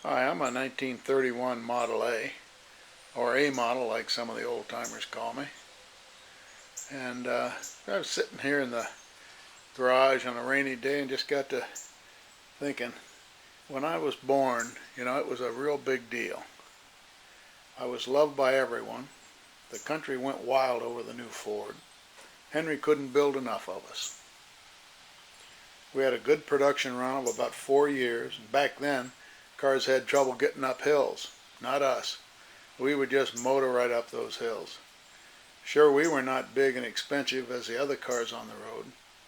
Hi, I'm a 1931 Model A, or A model like some of the old timers call me. And I was sitting here in the garage on a rainy day and just got to thinking, when I was born, it was a real big deal. I was loved by everyone. The country went wild over the new Ford. Henry couldn't build enough of us. We had a good production run of about 4 years, and back then, cars had trouble getting up hills. Not us. We would just motor right up those hills. Sure, we were not big and expensive as the other cars on the road,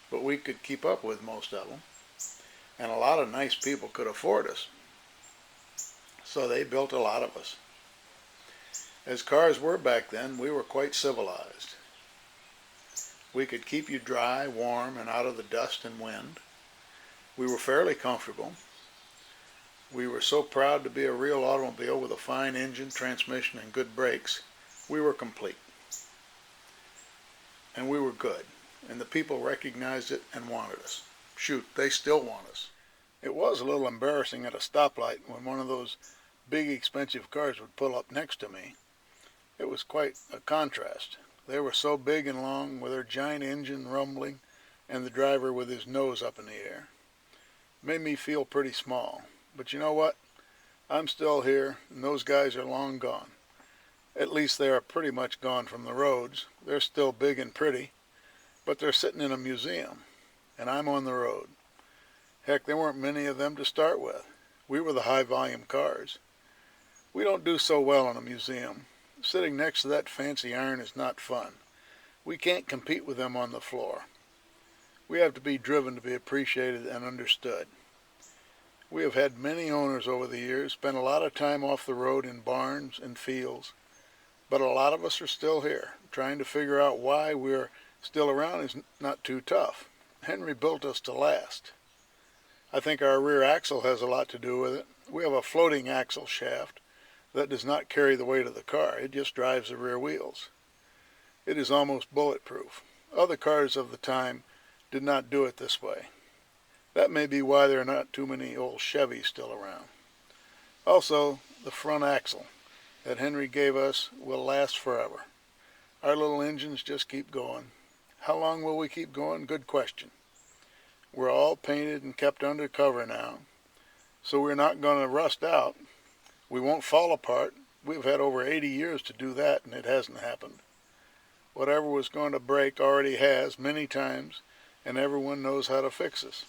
but we could keep up with most of them, and a lot of nice people could afford us. So they built a lot of us. As cars were back then, we were quite civilized. We could keep you dry, warm, and out of the dust and wind. We were fairly comfortable. We were so proud to be a real automobile with a fine engine, transmission, and good brakes. We were complete. And we were good. And the people recognized it and wanted us. Shoot, they still want us. It was a little embarrassing at a stoplight when one of those big expensive cars would pull up next to me. It was quite a contrast. They were so big and long, with their giant engine rumbling, and the driver with his nose up in the air. It made me feel pretty small. But you know what? I'm still here, and those guys are long gone. At least they are pretty much gone from the roads. They're still big and pretty, but they're sitting in a museum, and I'm on the road. Heck, there weren't many of them to start with. We were the high-volume cars. We don't do so well in a museum. Sitting next to that fancy iron is not fun. We can't compete with them on the floor. We have to be driven to be appreciated and understood. We have had many owners over the years, spent a lot of time off the road in barns and fields, but a lot of us are still here. Trying to figure out why we're still around is not too tough. Henry built us to last. I think our rear axle has a lot to do with it. We have a floating axle shaft that does not carry the weight of the car. It just drives the rear wheels. It is almost bulletproof. Other cars of the time did not do it this way. That may be why there are not too many old Chevys still around. Also, the front axle that Henry gave us will last forever. Our little engines just keep going. How long will we keep going? Good question. We're all painted and kept under cover now, so we're not going to rust out. We won't fall apart. We've had over 80 years to do that, and it hasn't happened. Whatever was going to break already has many times, and everyone knows how to fix us.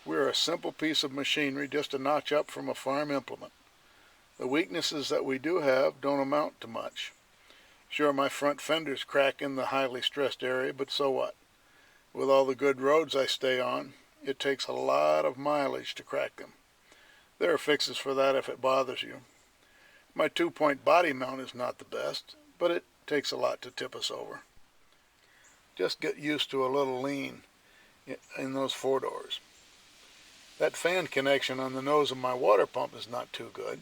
We're a simple piece of machinery, just a notch up from a farm implement. The weaknesses that we do have don't amount to much. Sure, my front fenders crack in the highly stressed area, but so what? With all the good roads I stay on, it takes a lot of mileage to crack them. There are fixes for that if it bothers you. My two-point body mount is not the best, but it takes a lot to tip us over. Just get used to a little lean in those four doors. That fan connection on the nose of my water pump is not too good,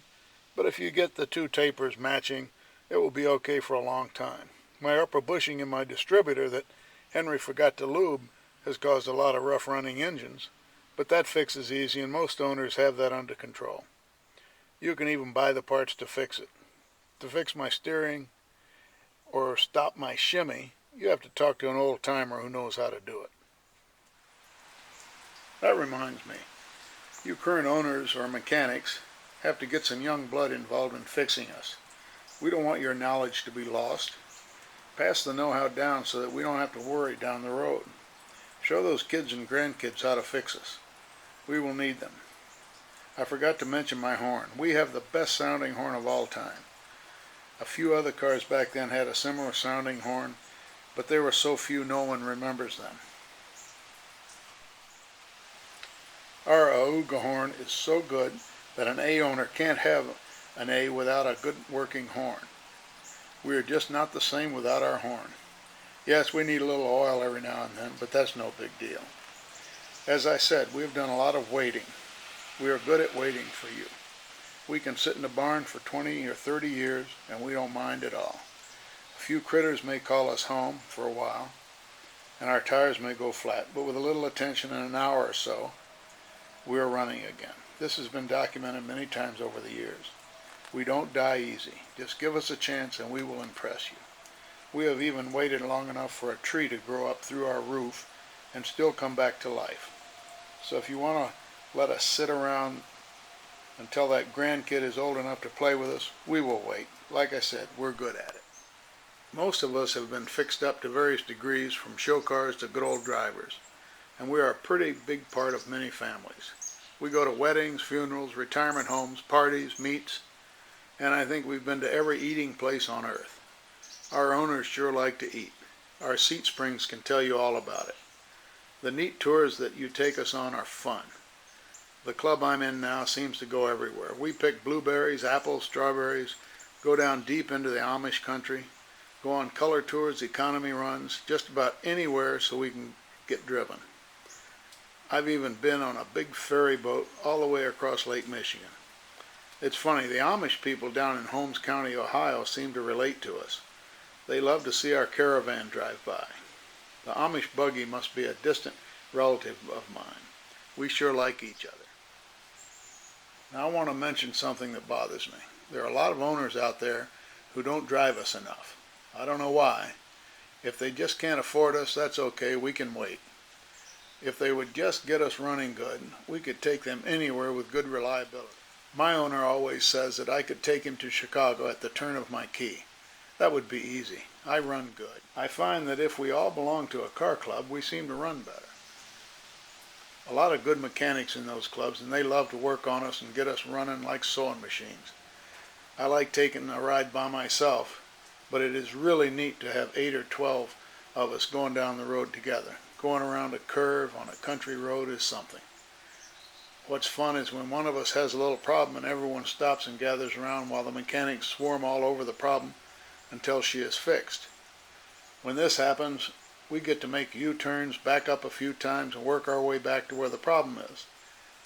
but if you get the two tapers matching, it will be okay for a long time. My upper bushing in my distributor that Henry forgot to lube has caused a lot of rough running engines, but that fix is easy and most owners have that under control. You can even buy the parts to fix it. To fix my steering or stop my shimmy, you have to talk to an old timer who knows how to do it. That reminds me, you current owners or mechanics have to get some young blood involved in fixing us. We don't want your knowledge to be lost. Pass the know-how down so that we don't have to worry down the road. Show those kids and grandkids how to fix us. We will need them. I forgot to mention my horn. We have the best sounding horn of all time. A few other cars back then had a similar sounding horn, but there were so few no one remembers them. Our Auga horn is so good that an A owner can't have an A without a good working horn. We are just not the same without our horn. Yes, we need a little oil every now and then, but that's no big deal. As I said, we have done a lot of waiting. We are good at waiting for you. We can sit in the barn for 20 or 30 years, and we don't mind at all. A few critters may call us home for a while, and our tires may go flat, but with a little attention in an hour or so, we are running again. This has been documented many times over the years. We don't die easy. Just give us a chance and we will impress you. We have even waited long enough for a tree to grow up through our roof and still come back to life. So if you want to let us sit around until that grandkid is old enough to play with us, we will wait. Like I said, we're good at it. Most of us have been fixed up to various degrees, from show cars to good old drivers, and we are a pretty big part of many families. We go to weddings, funerals, retirement homes, parties, meets, and I think we've been to every eating place on earth. Our owners sure like to eat. Our seat springs can tell you all about it. The neat tours that you take us on are fun. The club I'm in now seems to go everywhere. We pick blueberries, apples, strawberries, go down deep into the Amish country, go on color tours, economy runs, just about anywhere so we can get driven. I've even been on a big ferry boat all the way across Lake Michigan. It's funny, the Amish people down in Holmes County, Ohio seem to relate to us. They love to see our caravan drive by. The Amish buggy must be a distant relative of mine. We sure like each other. Now I want to mention something that bothers me. There are a lot of owners out there who don't drive us enough. I don't know why. If they just can't afford us, that's okay, we can wait. If they would just get us running good, we could take them anywhere with good reliability. My owner always says that I could take him to Chicago at the turn of my key. That would be easy. I run good. I find that if we all belong to a car club, we seem to run better. A lot of good mechanics in those clubs, and they love to work on us and get us running like sewing machines. I like taking a ride by myself, but it is really neat to have 8 or 12 of us going down the road together. Going around a curve on a country road is something. What's fun is when one of us has a little problem and everyone stops and gathers around while the mechanics swarm all over the problem until she is fixed. When this happens, we get to make U-turns, back up a few times, and work our way back to where the problem is.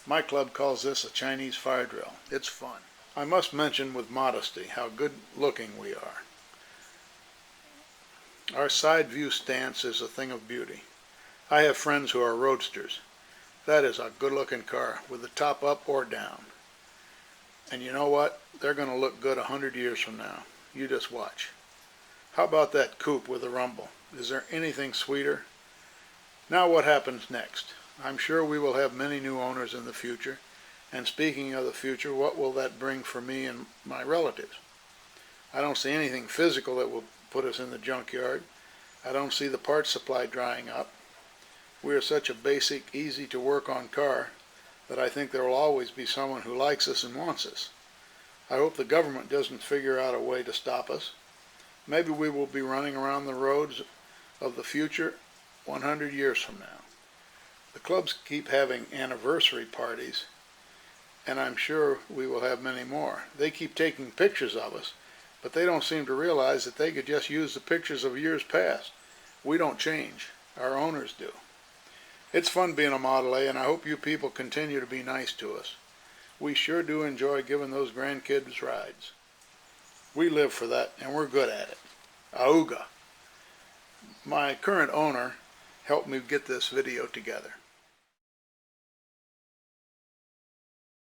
My club calls this a Chinese fire drill. It's fun. I must mention with modesty how good looking we are. Our side view stance is a thing of beauty. I have friends who are roadsters. That is a good looking car with the top up or down. And you know what? They're going to look good 100 years from now. You just watch. How about that coupe with a rumble? Is there anything sweeter? Now what happens next? I'm sure we will have many new owners in the future. And speaking of the future, what will that bring for me and my relatives? I don't see anything physical that will put us in the junkyard. I don't see the parts supply drying up. We are such a basic, easy to work on car that I think there will always be someone who likes us and wants us. I hope the government doesn't figure out a way to stop us. Maybe we will be running around the roads of the future 100 years from now. The clubs keep having anniversary parties, and I'm sure we will have many more. They keep taking pictures of us, but they don't seem to realize that they could just use the pictures of years past. We don't change. Our owners do. It's fun being a Model A, and I hope you people continue to be nice to us. We sure do enjoy giving those grandkids rides. We live for that, and we're good at it. Auga. My current owner helped me get this video together.